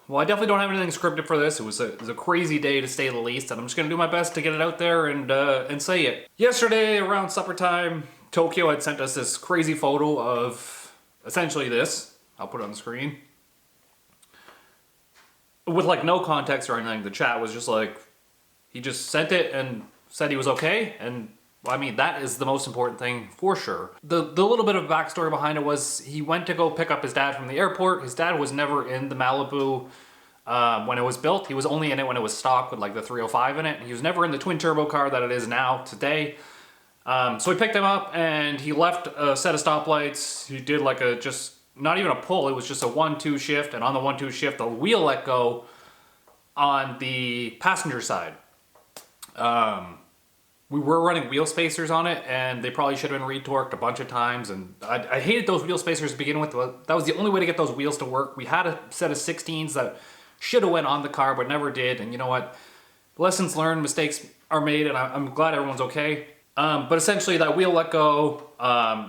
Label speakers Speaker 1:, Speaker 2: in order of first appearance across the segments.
Speaker 1: Well, I definitely don't have anything scripted for this. It was a crazy day to say the least, and I'm just gonna do my best to get it out there and say it. Yesterday, around supper time, Tokyo had sent us this crazy photo of essentially this. I'll put it on the screen. With like no context or anything, the chat was just like, he just sent it and said he was okay, and I mean, that is the most important thing for sure. The little bit of backstory behind it was he went to go pick up his dad from the airport. His dad was never in the Malibu when it was built. He was only in it when it was stock with like the 305 in it. He was never in the twin turbo car that it is now today. So he picked him up and he left a set of stoplights. He did like a just, not even a pull, it was just a 1-2 shift. And on the 1-2 shift, the wheel let go on the passenger side. We were running wheel spacers on it, and they probably should have been retorqued a bunch of times, and I hated those wheel spacers to begin with. That was the only way to get those wheels to work. We had a set of 16s that should have went on the car, but never did, and you know what? Lessons learned, mistakes are made, and I'm glad everyone's okay. But essentially, that wheel let go,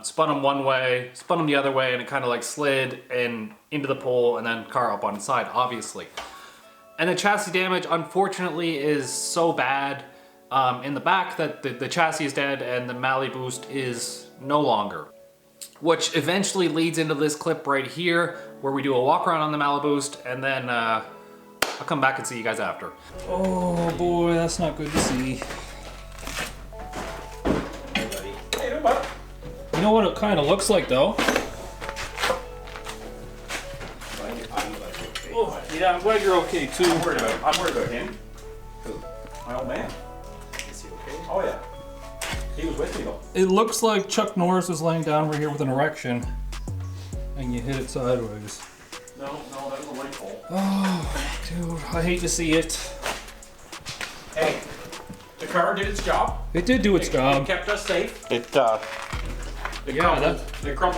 Speaker 1: spun them one way, spun them the other way, and it kind of like slid into the pole, and then car up on its side, obviously. And the chassis damage, unfortunately, is so bad in the back that the chassis is dead and the Maliboost is no longer. Which eventually leads into this clip right here where we do a walk around on the Maliboost, and then I'll come back and see you guys after. Oh boy, that's not good to see.
Speaker 2: Hey, bud.
Speaker 1: You know what it kind of looks like though? Oh, yeah, I'm glad you're okay too.
Speaker 2: I'm worried about him. Who? My old man. Oh yeah. He was with me though.
Speaker 1: It looks like Chuck Norris is laying down over here with an erection and you hit it sideways.
Speaker 2: No, that was a light pole.
Speaker 1: Oh, dude, I hate to see it.
Speaker 2: Hey, the car did its job.
Speaker 1: It did do its job.
Speaker 2: It kept us safe. It crumpled.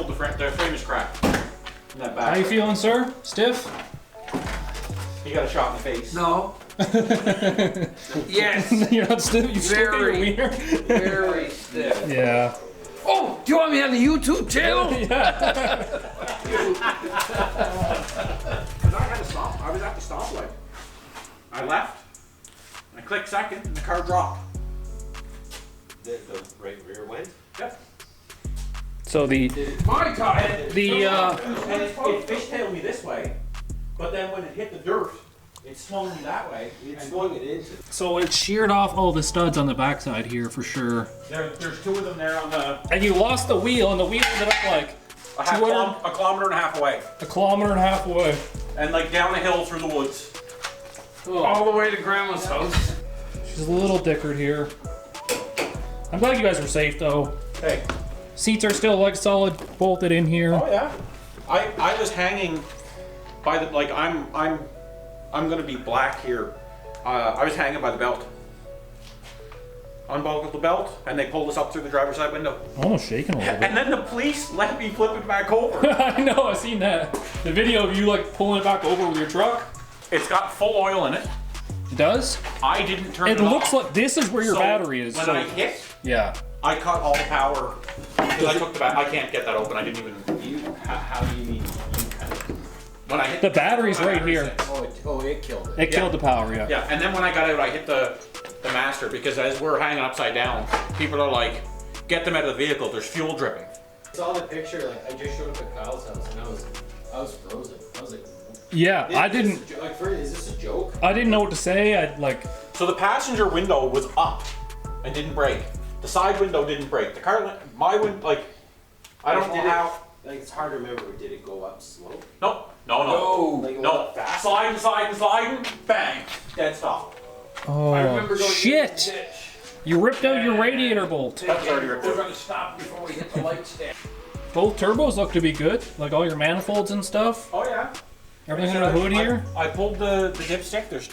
Speaker 2: The frame is cracked. In that back.
Speaker 1: How you feeling, sir? Stiff?
Speaker 2: He got a shot in the face.
Speaker 3: No. Yes.
Speaker 1: You're not stiff? You still get your wiener?
Speaker 3: Very stiff.
Speaker 1: Yeah.
Speaker 3: Oh, do you want me on the YouTube channel?
Speaker 1: Yeah.
Speaker 2: Because I had to stop. I was at the stoplight. I left. I clicked second, and the car dropped.
Speaker 4: The right rear went?
Speaker 2: Yep.
Speaker 1: So the
Speaker 3: My time.
Speaker 2: And it fishtailed me this way, but then when it hit the dirt, it swung me that way.
Speaker 4: It swung it into.
Speaker 1: so it sheared off all the studs on the backside here for sure.
Speaker 2: There's two of them there on the
Speaker 1: And you lost the wheel, and the wheel ended up like
Speaker 2: a kilometer and a half away,
Speaker 1: a kilometer and a half away.
Speaker 2: and like down a hill through the woods.
Speaker 3: All the way to Grandma's house.
Speaker 1: She's a little dickered here. I'm glad you guys are safe though.
Speaker 2: Hey.
Speaker 1: Seats are still like solid bolted in here.
Speaker 2: Oh yeah. I was hanging by the I'm gonna be black here. I was hanging by the belt. Unbuckled the belt, and they pulled us up through the driver's side window.
Speaker 1: Almost shaking a little bit.
Speaker 2: And then the police let me flip it back over.
Speaker 1: I know, I've seen that. The video of you like pulling it back over with your truck.
Speaker 2: It's got full oil in it.
Speaker 1: It does?
Speaker 2: I didn't turn it
Speaker 1: It looks
Speaker 2: off.
Speaker 1: like this is where your
Speaker 2: So
Speaker 1: battery is.
Speaker 2: When
Speaker 1: so-
Speaker 2: I hit,
Speaker 1: Yeah.
Speaker 2: I cut all the power. Because I took the back. I can't get that open. I didn't even.
Speaker 4: How do you mean?
Speaker 2: When I hit
Speaker 1: The battery's right here.
Speaker 4: It killed it.
Speaker 1: It killed the power, yeah.
Speaker 2: Yeah, and then when I got out, I hit the master, because as we're hanging upside down, people are like, "Get them out of the vehicle. There's fuel dripping."
Speaker 4: I saw the picture. Like I just showed up at Kyle's house, and I was frozen. I was like,
Speaker 1: Yeah, I didn't.
Speaker 4: Is this a joke?
Speaker 1: I didn't know what to say. I like.
Speaker 2: So the passenger window was up and didn't break. The side window didn't break. The car, my window, like, I don't know how.
Speaker 4: Like it's hard to remember. Did it go up slow?
Speaker 2: No.
Speaker 4: Like it went up fast.
Speaker 2: Sliding, bang, dead stop.
Speaker 1: Oh
Speaker 4: I remember going
Speaker 1: shit! You ripped out your radiator bolt.
Speaker 2: That's already ripped
Speaker 3: We're
Speaker 2: out.
Speaker 3: gonna stop before we hit the light stand.
Speaker 1: Both turbos look to be good. Like all your manifolds and stuff.
Speaker 2: Oh yeah.
Speaker 1: Everything under the hood here.
Speaker 2: I pulled the dipstick. There's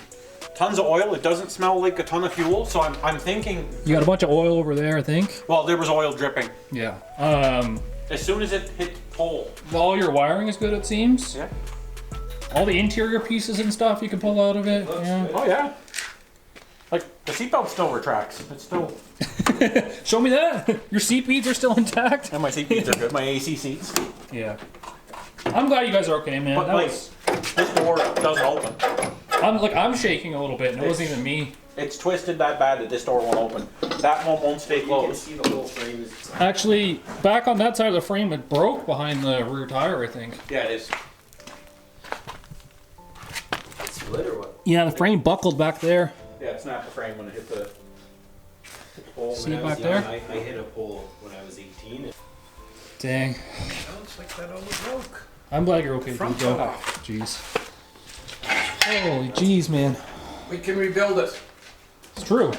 Speaker 2: tons of oil. It doesn't smell like a ton of fuel. So I'm thinking.
Speaker 1: You got a bunch of oil over there, I think.
Speaker 2: Well, there was oil dripping.
Speaker 1: Yeah.
Speaker 2: As soon as it hit pole.
Speaker 1: All your wiring is good, it seems.
Speaker 2: Yeah.
Speaker 1: All the interior pieces and stuff you can pull out of it. Yeah.
Speaker 2: Oh yeah. Like the seatbelt still retracts. It's still.
Speaker 1: Show me that. Your seat beads are still intact.
Speaker 2: And my seat beats are good. My AC seats.
Speaker 1: Yeah. I'm glad you guys are okay, man.
Speaker 2: But
Speaker 1: That
Speaker 2: like,
Speaker 1: was
Speaker 2: This door doesn't open.
Speaker 1: I'm shaking a little bit, and it wasn't even me.
Speaker 2: It's twisted that bad that this door won't open. That one won't stay
Speaker 4: You can
Speaker 2: closed.
Speaker 4: see the whole frame is.
Speaker 1: Actually, back on that side of the frame, it broke behind the rear tire, I think.
Speaker 2: Yeah, it is.
Speaker 4: Split or what?
Speaker 1: Yeah, the frame buckled back there.
Speaker 2: Yeah, it snapped the frame when it hit the pole.
Speaker 1: See
Speaker 4: When I
Speaker 1: back
Speaker 4: was young,
Speaker 1: there?
Speaker 4: I hit a pole when I was 18.
Speaker 1: Dang.
Speaker 3: Sounds like that almost broke.
Speaker 1: I'm glad you're okay,
Speaker 3: Front
Speaker 1: dude, though.
Speaker 3: side.
Speaker 1: Jeez. Holy jeez, man.
Speaker 3: We can rebuild it.
Speaker 1: It's true.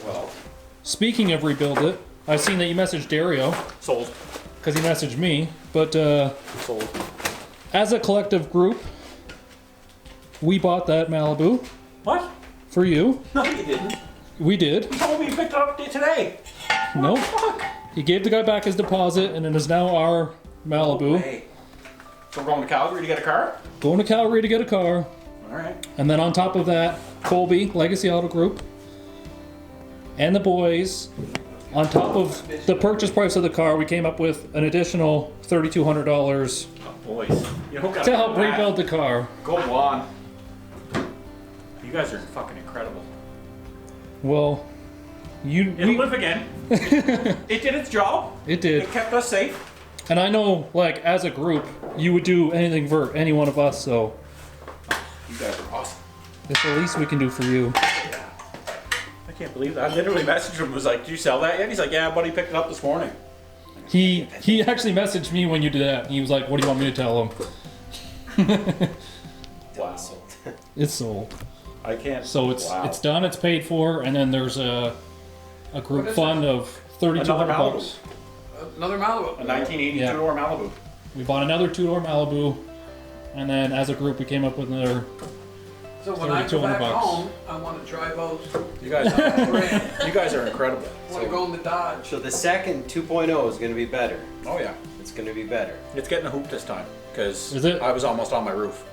Speaker 2: Well,
Speaker 1: Speaking of rebuild it, I've seen that you messaged Dario,
Speaker 2: sold.
Speaker 1: because he messaged me, but
Speaker 2: Sold.
Speaker 1: as a collective group, we bought that Malibu
Speaker 2: What?
Speaker 1: for you.
Speaker 2: No, you didn't.
Speaker 1: We did.
Speaker 2: You told me you picked it up today.
Speaker 1: Nope.
Speaker 2: Fuck.
Speaker 1: He gave the guy back his deposit, and it is now our Malibu.
Speaker 2: Hey. So we're going to Calgary to get a car?
Speaker 1: Going to Calgary to get a car.
Speaker 2: All right.
Speaker 1: And then on top of that, Colby, Legacy Auto Group, and the boys, on top of the purchase price of the car, we came up with an additional $3,200
Speaker 2: Oh, boys. You don't gotta
Speaker 1: to help
Speaker 2: do that.
Speaker 1: rebuild the car.
Speaker 2: Go on. You guys are fucking incredible.
Speaker 1: Well,
Speaker 2: It'll live again. It did its job.
Speaker 1: it did.
Speaker 2: It kept us safe.
Speaker 1: And I know, like, as a group, you would do anything for any one of us, so
Speaker 2: You guys are awesome.
Speaker 1: it's the least we can do for you.
Speaker 2: I can't believe that. I literally messaged him and was like, did you sell that yet? He's like, yeah, buddy picked it up this morning.
Speaker 1: He actually messaged me when you did that. He was like, what do you want me to tell him?
Speaker 2: Wow.
Speaker 1: It's sold.
Speaker 2: I can't.
Speaker 1: So it's
Speaker 2: wow.
Speaker 1: it's done, it's paid for, and then there's a group
Speaker 3: What is
Speaker 1: fund of $3,200
Speaker 2: Another
Speaker 1: bucks.
Speaker 3: Another Malibu.
Speaker 2: A 1982
Speaker 1: Yeah.
Speaker 2: door Malibu.
Speaker 1: We bought another two-door Malibu, and then as a group we came up with another.
Speaker 3: So when I go
Speaker 1: $3,200
Speaker 3: back
Speaker 1: bucks.
Speaker 3: home, I want to drive out.
Speaker 2: You guys, you guys are incredible.
Speaker 3: I want to go in the Dodge.
Speaker 4: So the second 2.0 is going to be better.
Speaker 2: Oh yeah,
Speaker 4: It's going to be better.
Speaker 2: it's getting a hoop this time because
Speaker 1: Is it?
Speaker 2: I was almost on my roof.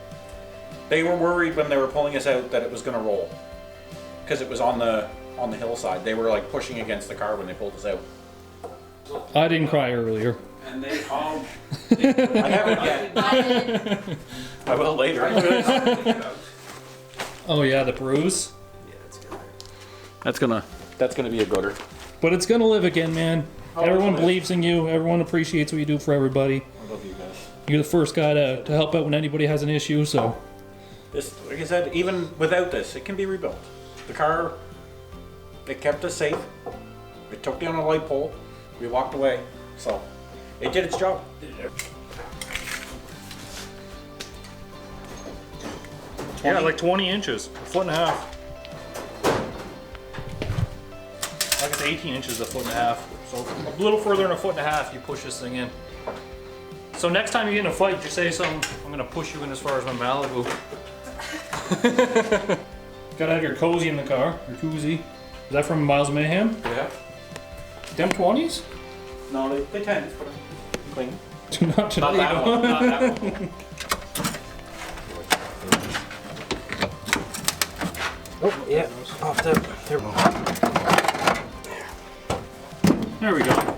Speaker 2: They were worried when they were pulling us out that it was going to roll because it was on the hillside. They were like pushing against the car when they pulled us out.
Speaker 1: I didn't cry earlier.
Speaker 3: And they all.
Speaker 2: I haven't yet. I will later.
Speaker 1: Oh yeah, the bruise.
Speaker 4: Yeah, it's going to
Speaker 2: That's gonna be a gooder.
Speaker 1: But it's gonna live again, man. Everyone believes in you. Everyone appreciates what you do for everybody.
Speaker 2: I love you guys.
Speaker 1: You're the first guy to help out when anybody has an issue, so.
Speaker 2: This, like I said, even without this, it can be rebuilt. The car, it kept us safe. It took down a light pole. We walked away. So, it did its job.
Speaker 1: Yeah, like 20 inches, a foot and a half. Like it's 18 inches, a foot and a half. So a little further than a foot and a half, you push this thing in. So next time you get in a fight, you say something, I'm gonna push you in as far as my Malibu. Gotta have your cozy in the car, your koozie. Is that from Miles of Mayhem?
Speaker 2: Yeah.
Speaker 1: Them 20s?
Speaker 2: No, they 10s, but clean.
Speaker 1: Not today.
Speaker 2: Not that one. Not that one.
Speaker 4: Oh, yeah. Off there. There we go.
Speaker 1: There we go.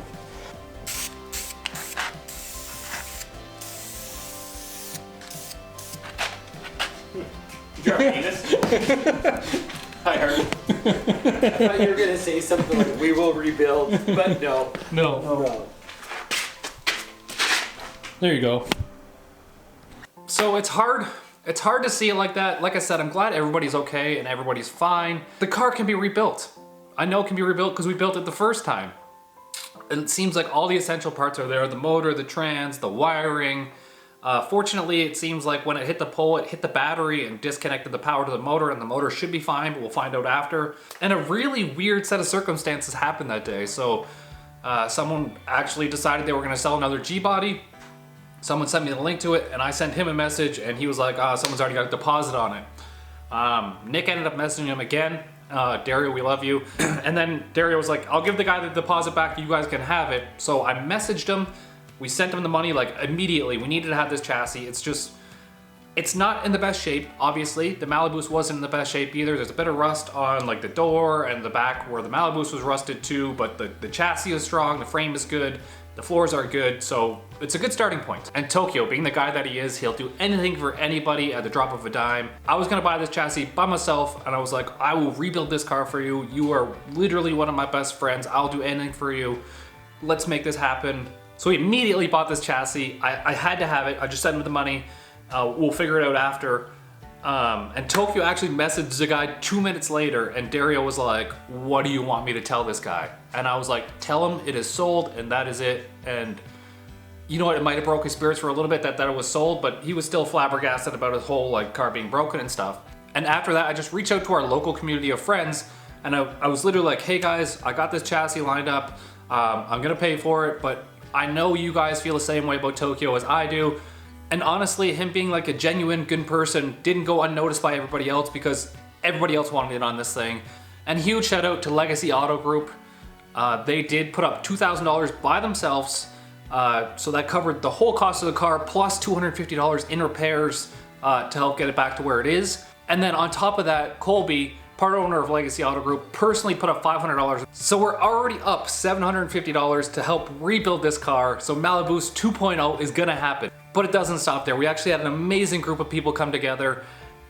Speaker 2: Your penis. I heard.
Speaker 4: I thought you were going to say something like, we will rebuild, but no.
Speaker 1: No.
Speaker 4: No.
Speaker 1: There you go. So it's hard to see it like that. Like I said, I'm glad everybody's okay and everybody's fine. The car can be rebuilt. I know it can be rebuilt because we built it the first time. It seems like all the essential parts are there. The motor, the trans, the wiring. Fortunately, it seems like when it hit the pole, it hit the battery and disconnected the power to the motor, and the motor should be fine, but we'll find out after. And a really weird set of circumstances happened that day. So someone actually decided they were gonna sell another G-body. Someone sent me the link to it, and I sent him a message, and he was like, someone's already got a deposit on it. Nick ended up messaging him again. Dario, we love you. And then Dario was like, I'll give the guy the deposit back, you guys can have it. So I messaged him. We sent him the money like immediately. We needed to have this chassis. It's not in the best shape, obviously. The Maliboost wasn't in the best shape either. There's a bit of rust on like the door and the back where the Maliboost was rusted too, but the chassis is strong, the frame is good. The floors are good, so it's a good starting point. And Tokyo, being the guy that he is, he'll do anything for anybody at the drop of a dime. I was gonna buy this chassis by myself, and I was like, I will rebuild this car for you. You are literally one of my best friends. I'll do anything for you. Let's make this happen. So he immediately bought this chassis. I had to have it. I just sent him the money. We'll figure it out after. And Tokyo actually messaged the guy 2 minutes later, and Dario was like, what do you want me to tell this guy? And I was like, tell him it is sold and that is it. And you know what, it might have broke his spirits for a little bit that it was sold, but he was still flabbergasted about his whole like car being broken and stuff. And after that, I just reached out to our local community of friends, and I was literally like, hey guys, I got this chassis lined up. I'm gonna pay for it, but I know you guys feel the same way about Tokyo as I do. And honestly, him being like a genuine good person didn't go unnoticed by everybody else, because everybody else wanted in on this thing. And huge shout out to Legacy Auto Group. They did put up $2,000 by themselves. So that covered the whole cost of the car plus $250 in repairs to help get it back to where it is. And then on top of that, Colby, part owner of Legacy Auto Group, personally put up $500. So we're already up $750 to help rebuild this car. So Maliboost 2.0 is gonna happen. But it doesn't stop there. We actually had an amazing group of people come together,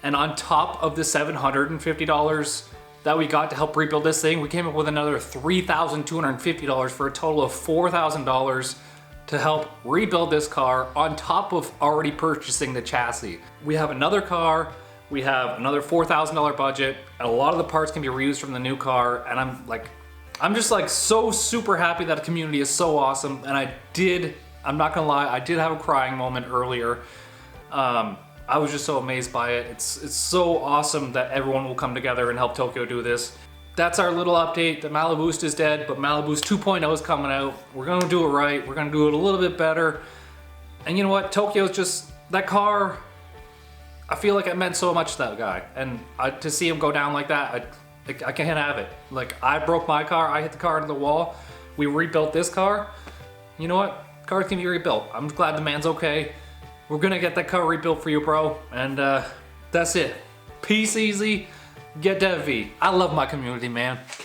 Speaker 1: and on top of the $750 that we got to help rebuild this thing, we came up with another $3,250 for a total of $4,000 to help rebuild this car on top of already purchasing the chassis. We have another car, we have another $4,000 budget, and a lot of the parts can be reused from the new car, and I'm just like so super happy that the community is so awesome. And I'm not gonna lie, I did have a crying moment earlier. I was just so amazed by it. It's so awesome that everyone will come together and help Tokyo do this. That's our little update. The Maliboost is dead, but Maliboost 2.0 is coming out. We're gonna do it right. We're gonna do it a little bit better. And you know what? Tokyo's just, that car, I feel like it meant so much to that guy. And to see him go down like that, I can't have it. Like, I broke my car, I hit the car into the wall. We rebuilt this car. You know what? Cars can be rebuilt. I'm glad the man's okay. We're gonna get that car rebuilt for you, bro. And that's it. Peace easy, get that V. I love my community, man.